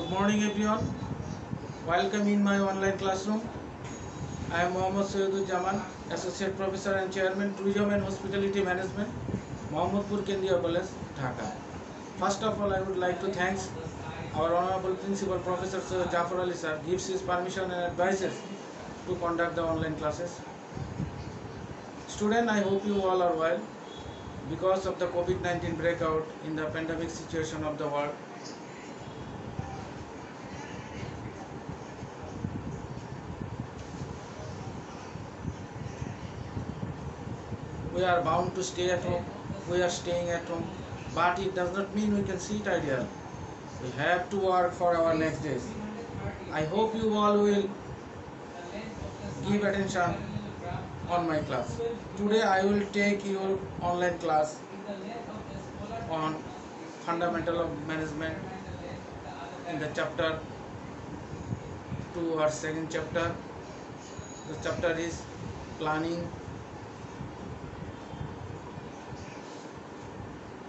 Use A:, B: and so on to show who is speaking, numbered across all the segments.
A: Good morning everyone. Welcome in my online classroom. I am Mohammad Jaman, Associate Professor and Chairman Tourism and Hospitality Management, Mohammadpur Kendriya College, Dhaka. First of all, I would like to thank our Honorable Principal Professor Sir Jafar Ali sir gives his permission and advices to conduct the online classes. Students, I hope you all are well. Because of the COVID-19 breakout in the pandemic situation of the world, we are bound to stay at home. We are staying at home, but it does not mean we can sit idle. We have to work for our next days. I hope you all will give attention on my class. Today I will take your online class on fundamental of management in the chapter 2 or second chapter. The chapter is planning,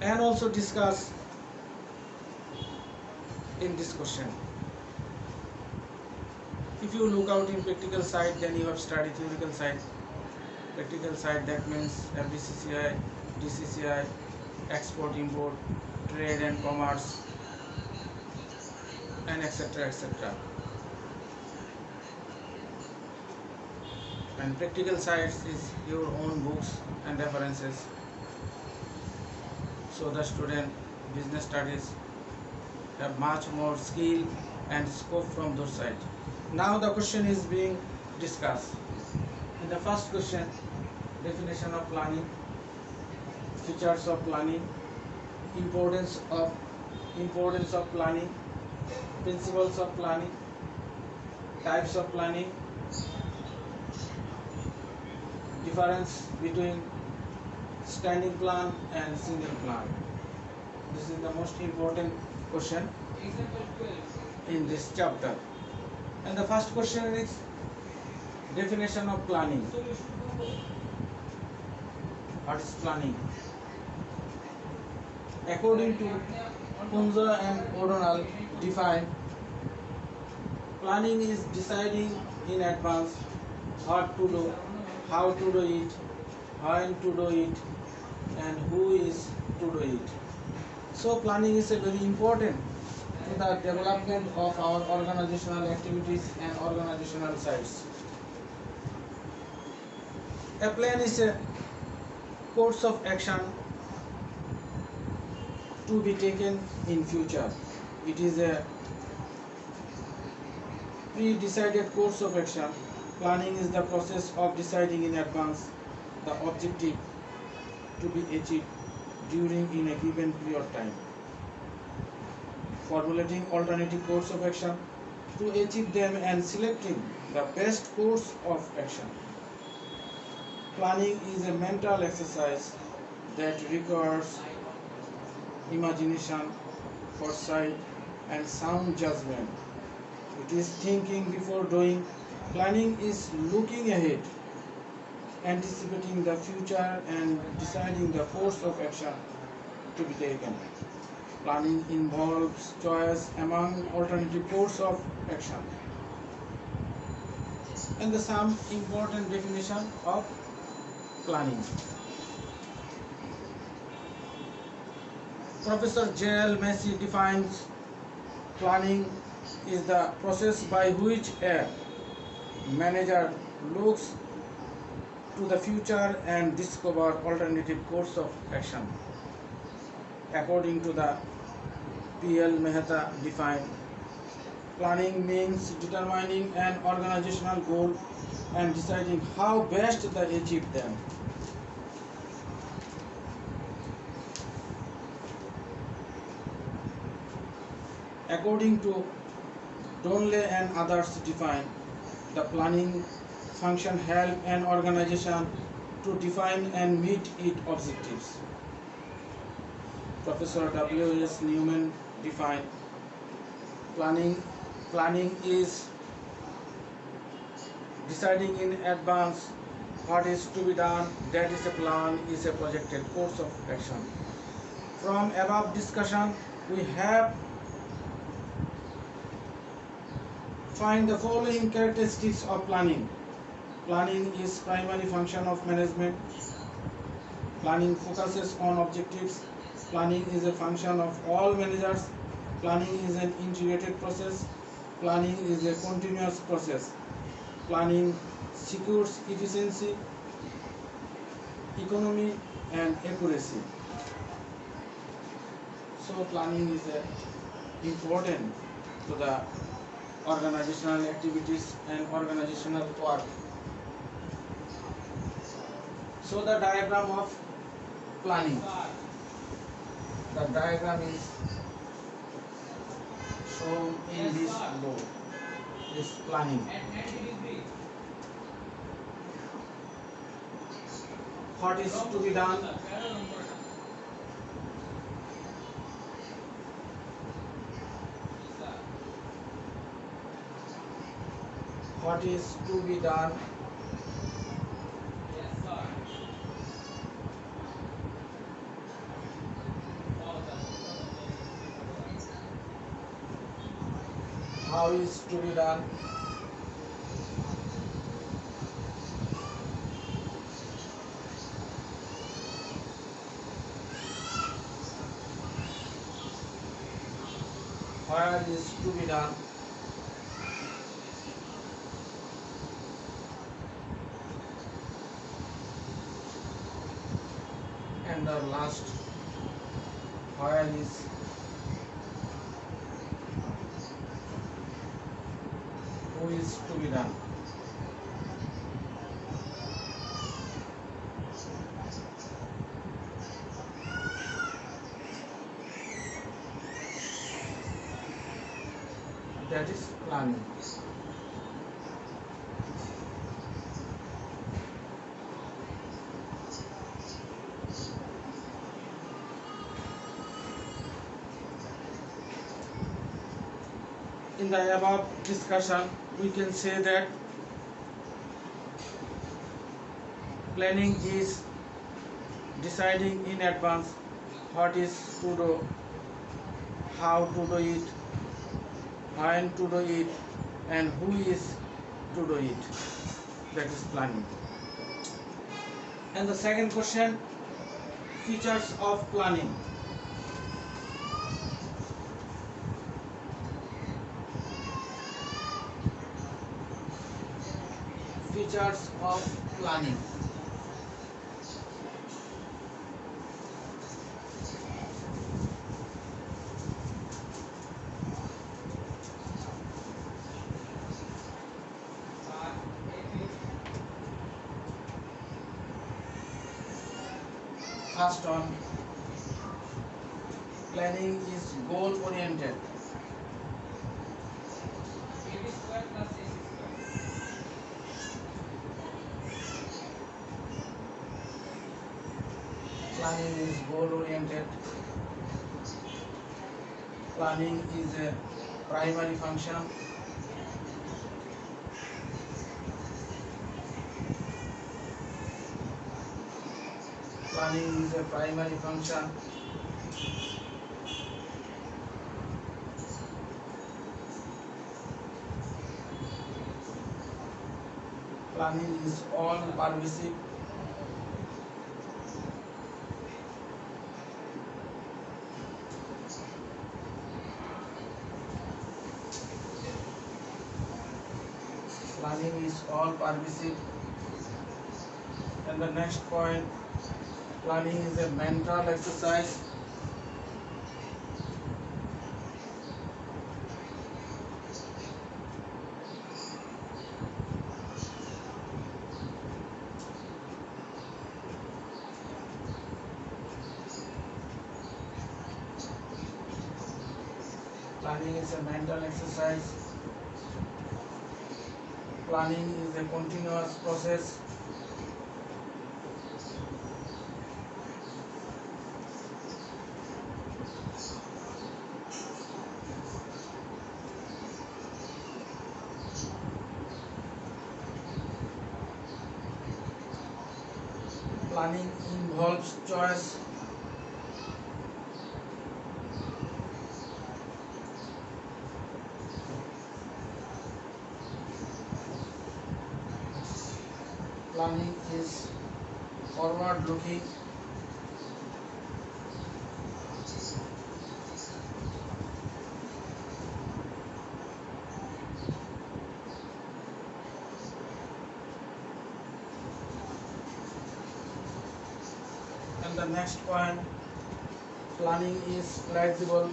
A: and also discuss in this question. If you look out in practical side, then you have studied theoretical side. Practical side, that means FDCCI, DCCI, export, import, trade and commerce, and etc. etc. And practical side is your own books and references. So the student business studies have much more skill and scope from those sides. Now the question is being discussed. In the first question, definition of planning, features of planning, importance of planning, principles of planning, types of planning, difference between standing plan and single plan. This is the most important question in this chapter. And the first question is definition of planning. What is planning? According to Kunza and O'Donnell, define planning is deciding in advance what to do, how to do it, when to do it, and who is to do it. So planning is a very important to the development of our organizational activities and organizational sites. A plan is a course of action to be taken in future. It is a pre-decided course of action. Planning is the process of deciding in advance the objective to be achieved during in a given period of time. Formulating alternative course of action to achieve them and selecting the best course of action. Planning is a mental exercise that requires imagination, foresight, and sound judgment. It is thinking before doing. Planning is looking ahead, anticipating the future, and deciding the course of action to be taken. Planning involves choice among alternative course of action. And the some important definition of planning. Professor J.L. Massey defines planning is the process by which a manager looks to the future and discover alternative course of action. According to the P.L. Mehta define, planning means determining an organizational goal and deciding how best to achieve them. According to Donley and others define, the planning function help an organization to define and meet its objectives. Professor W.S. Newman defined planning is deciding in advance what is to be done. That is a plan, is a projected course of action. From above discussion, we have Find the following characteristics of planning. Planning is primary function of management. Planning focuses on objectives. Planning is a function of all managers. Planning is an integrated process. Planning is a continuous process. Planning secures efficiency, economy, and accuracy. So planning is important to the organizational activities and organizational work. So the diagram of planning. The diagram is shown in this board. This planning. What is to be done? What is to be done? How is to be done? Where is to be done? And the last, where is who is to be done? That is planning. In the above discussion, we can say that planning is deciding in advance what is to do, how to do it, when to do it, and who is to do it. That is planning. And the second question, features of planning. Features of planning. First one, planning is goal oriented. Planning is goal oriented. Planning is a primary function. Planning is a primary function. Planning is all pervasive. Planning is all pervasive. And the next point, planning is a mental exercise. Planning is a mental exercise. Planning is a continuous process. Planning involves choice. Planning is forward looking. And the next point, planning is flexible.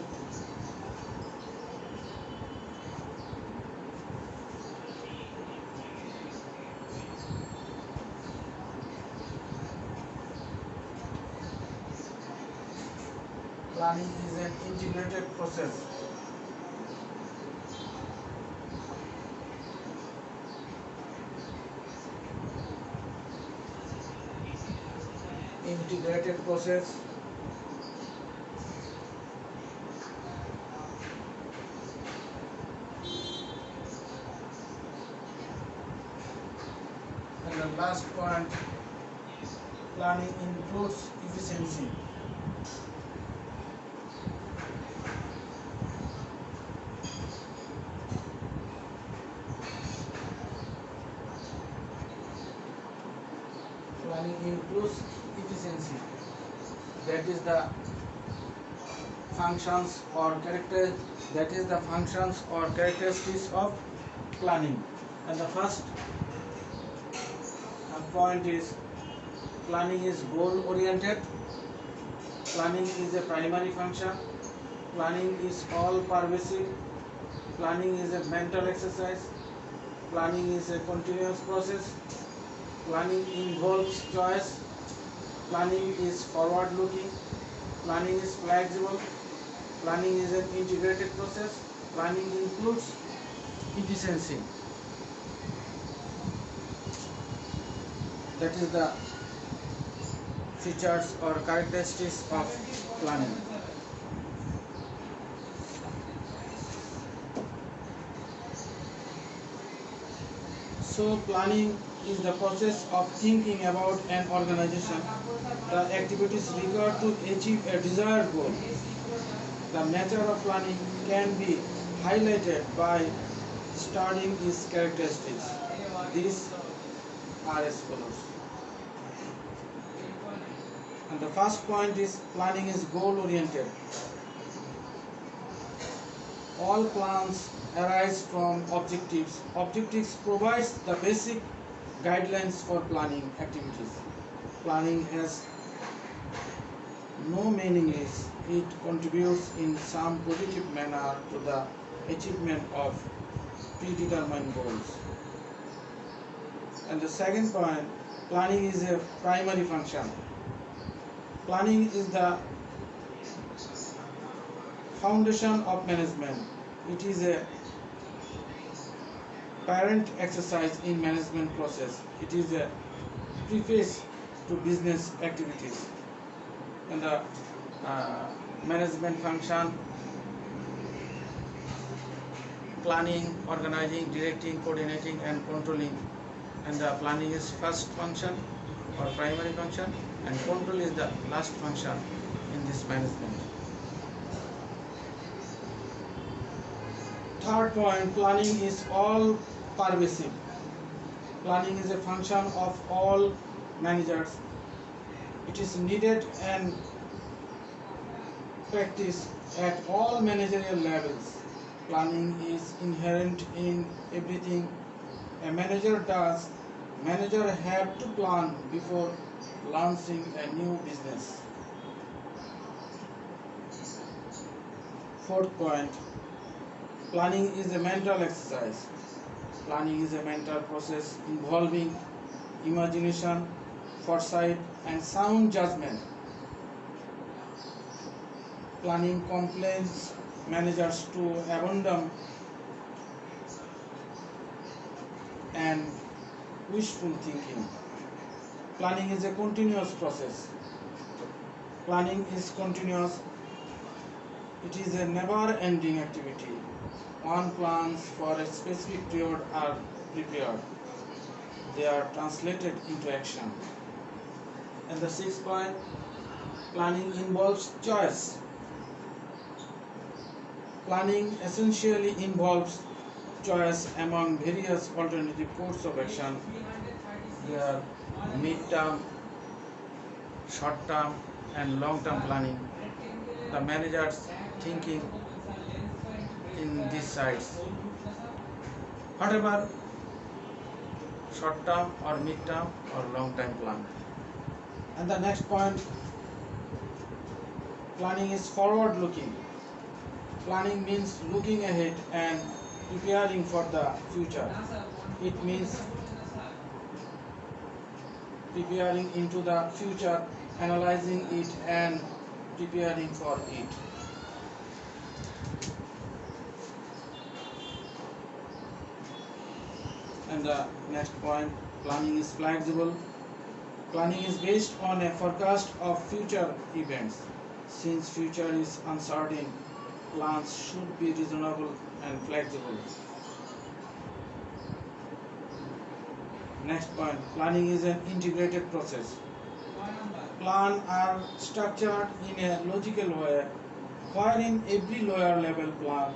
A: Planning is an integrated process. Integrated process. And the last point, planning includes efficiency. Planning includes efficiency. That is the functions or character. That is the functions or characteristics of planning. And the first point is planning is goal oriented. Planning is a primary function. Planning is all pervasive. Planning is a mental exercise. Planning is a continuous process. Planning involves choice. Planning is forward looking. Planning is flexible. Planning is an integrated process. Planning includes efficiency. That is the features or characteristics of planning. So planning is the process of thinking about an organization, the activities required to achieve a desired goal. The nature of planning can be highlighted by studying its characteristics. These are as follows. And the first point is planning is goal oriented. All plans arise from objectives. Objectives provides the basic guidelines for planning activities. Planning has no meaningless. It contributes in some positive manner to the achievement of predetermined goals. And the second point, planning is a primary function. Planning is the foundation of management. It is a parent exercise in management process. It is a preface to business activities. And the management function, planning, organizing, directing, coordinating and controlling. And the planning is first function or primary function, and control is the last function in this management. Third point, planning is all pervasive. Planning is a function of all managers. It is needed and practiced at all managerial levels. Planning is inherent in everything a manager does. Manager have to plan before launching a new business. Fourth point, planning is a mental exercise. Planning is a mental process involving imagination, foresight and sound judgment. Planning compels managers to abandon and wishful thinking. Planning is a continuous process. Planning is continuous. It is a never-ending activity. One plans for a specific period are prepared. They are translated into action. And the sixth point, planning involves choice. Planning essentially involves choice among various alternative courses of action. They are mid-term, short-term and long-term planning. The managers thinking in these sides. Whatever short-term or mid-term or long-term plan. And the next point, planning is forward-looking. Planning means looking ahead and preparing for the future. It means preparing into the future, analyzing it and preparing for it. And the next point, planning is flexible. Planning is based on a forecast of future events. Since future is uncertain, plans should be reasonable and flexible. Next point, planning is an integrated process. Plans are structured in a logical way, wherein every lower level plan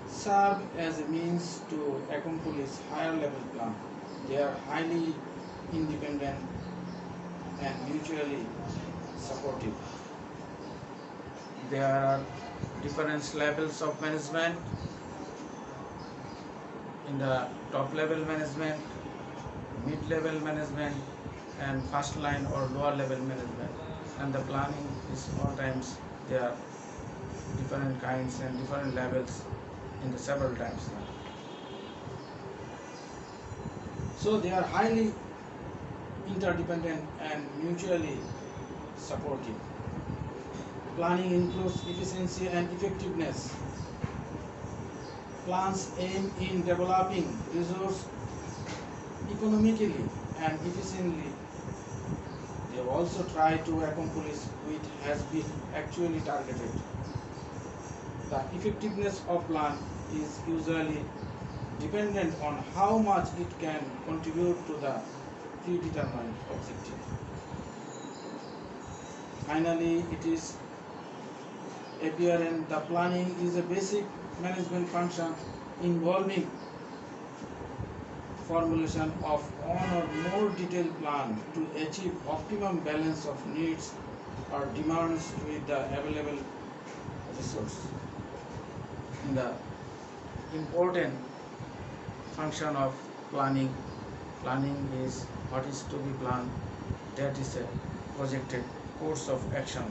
A: serves as a means to accomplish higher level plan. They are highly independent and mutually supportive. There are different levels of management. In the top level management, mid-level management and first line or lower level management, and the planning is all times there are different kinds and different levels in the several times. So they are highly interdependent and mutually supportive. Planning includes efficiency and effectiveness. Plans aim in developing resource economically and efficiently. They also try to accomplish what has been actually targeted. The effectiveness of plan is usually dependent on how much it can contribute to the predetermined objective. Finally, it is apparent the planning is a basic management function involving formulation of one or more detailed plan to achieve optimum balance of needs or demands with the available resource. The important function of planning is what is to be planned, that is a projected course of action.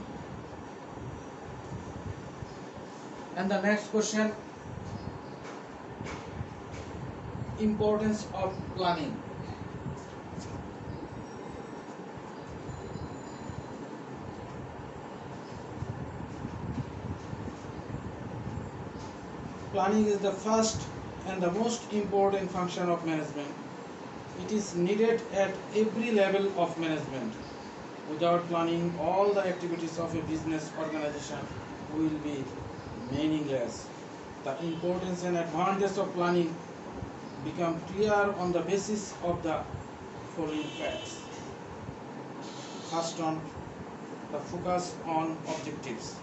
A: And the next question, importance of planning. Planning is the first and the most important function of management. It is needed at every level of management. Without planning, all the activities of a business organization will be meaningless. The importance and advantage of planning become clear on the basis of the following facts. First one, the focus on objectives.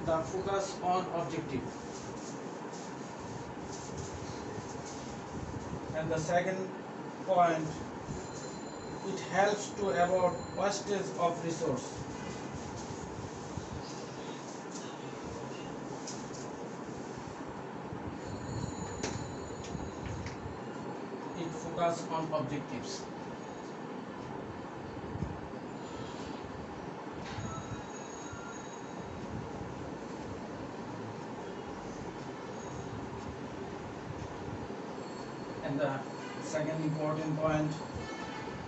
A: The focus on objective. And the second point, it helps to avoid wastage of resource. It focuses on objectives. And the second important point,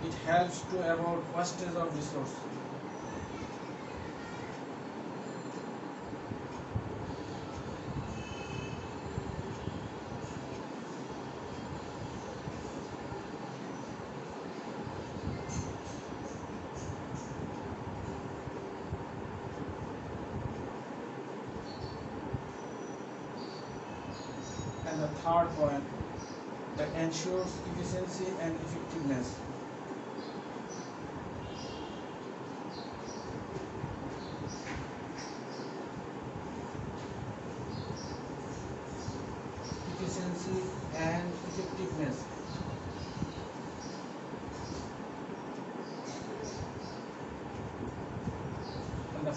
A: it helps to avoid wastage of resource. And the third point, that ensures efficiency and effectiveness.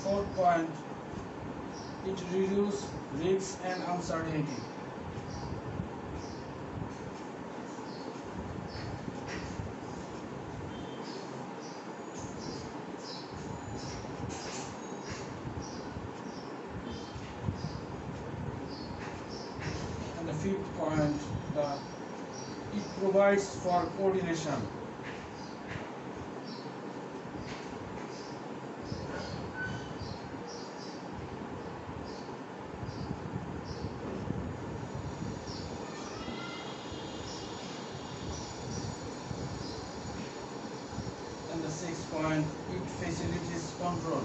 A: fourth point, it reduces risks and uncertainty. And the fifth point, it provides for coordination. And the sixth point, it facilitates control.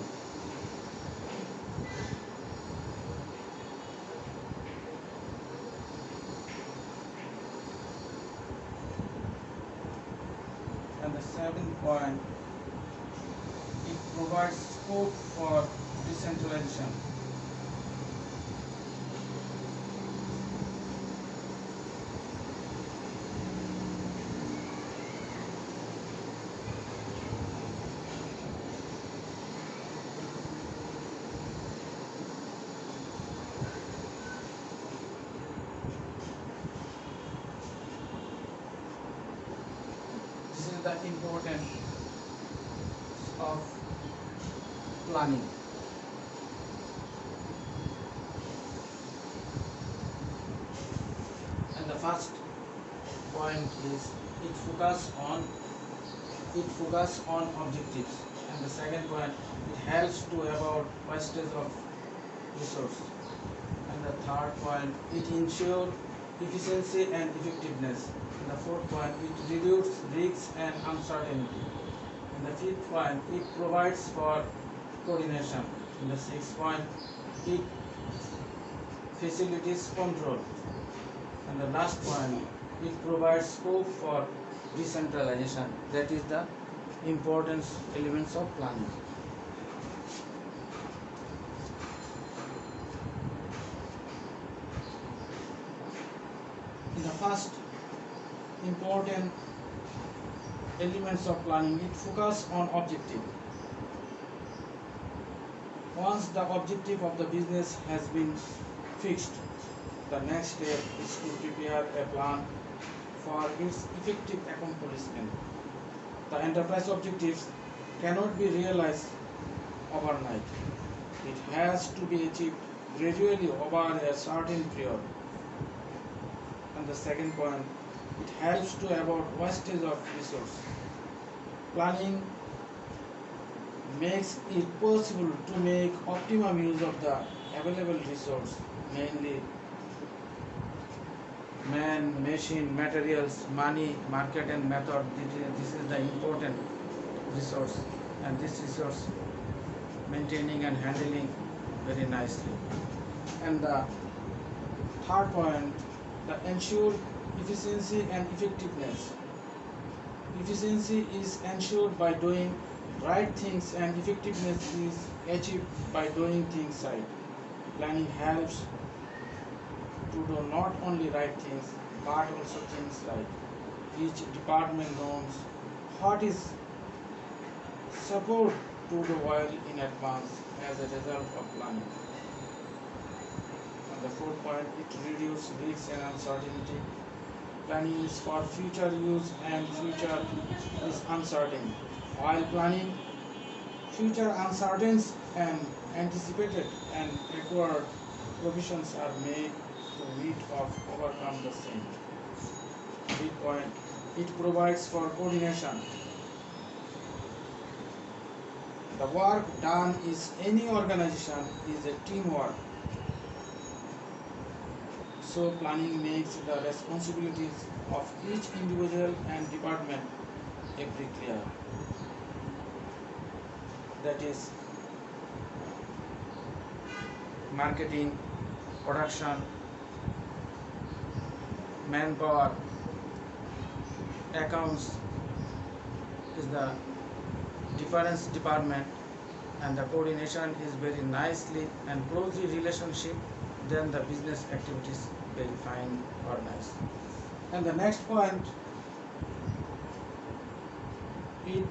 A: And the seventh point, it provides scope for decentralization. This is the importance of planning. And the first point is it focus on objectives. And the second point, it helps to avoid wastage of resource. And the third point, it ensures efficiency and effectiveness. And the fourth point, it reduces risks and uncertainty. And the fifth point, it provides for coordination. And the sixth point, it facilitates control. And the last point, it provides scope for decentralization. That is the important elements of planning. In the first important elements of planning, it focuses on objective. Once the objective of the business has been fixed, the next step is to prepare a plan for its effective accomplishment. The enterprise objectives cannot be realized overnight. It has to be achieved gradually over a certain period. And the second point, it helps to avoid wastage of resource. Planning makes it possible to make optimum use of the available resource, mainly man, machine, materials, money, market and method. This is the important resource, and this resource maintaining and handling very nicely. And the third point, the ensure efficiency and effectiveness. Efficiency is ensured by doing right things and effectiveness is achieved by doing things right. Planning helps to do not only right things but also things right. Each department knows what is supposed to do well in advance as a result of planning. And the fourth point, it reduces risks and uncertainty. Planning is for future use and future is uncertain. While planning, future uncertainties and anticipated and required provisions are made to meet or overcome the same. Fifth point, it provides for coordination. The work done is any organization is a teamwork. So planning makes the responsibilities of each individual and department very clear. That is marketing, production, manpower, accounts is the difference department, and the coordination is very nicely and closely relationship, then the business activities very fine organized. And the next point, it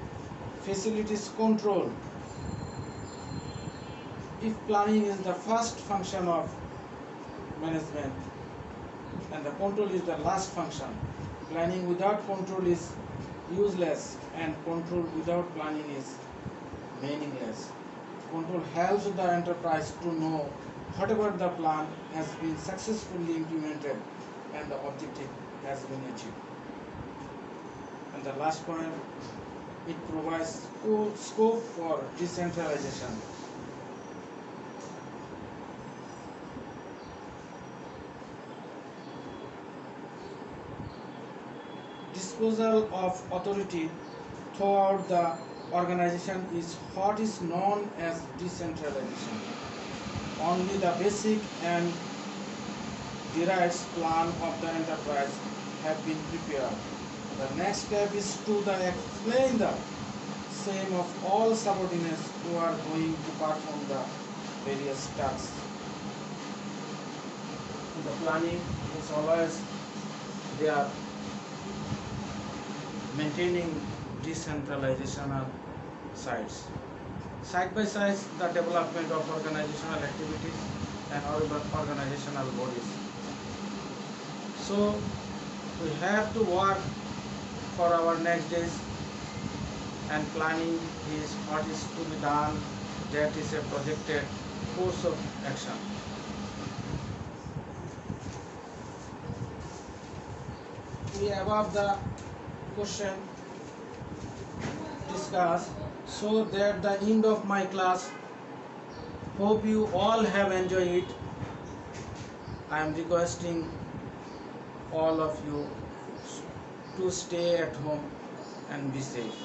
A: facilitates control. if planning is the first function of management and the control is the last function, planning without control is useless and control without planning is meaningless. Control helps the enterprise to know whatever the plan has been successfully implemented and the objective has been achieved. And the last point, it provides scope for decentralization. Disposal of authority throughout the organization is what is known as decentralization. Only the basic and derived plan of the enterprise have been prepared. The next step is to explain the same of all subordinates who are going to perform the various tasks. The planning is always they are maintaining decentralizational sites. Side by side, the development of organizational activities and organizational bodies. So we have to work for our next days, and planning is what is to be done. That is a projected course of action. We above the question discussed, so that the end of my class. Hope you all have enjoyed it. I am requesting all of you to stay at home and be safe.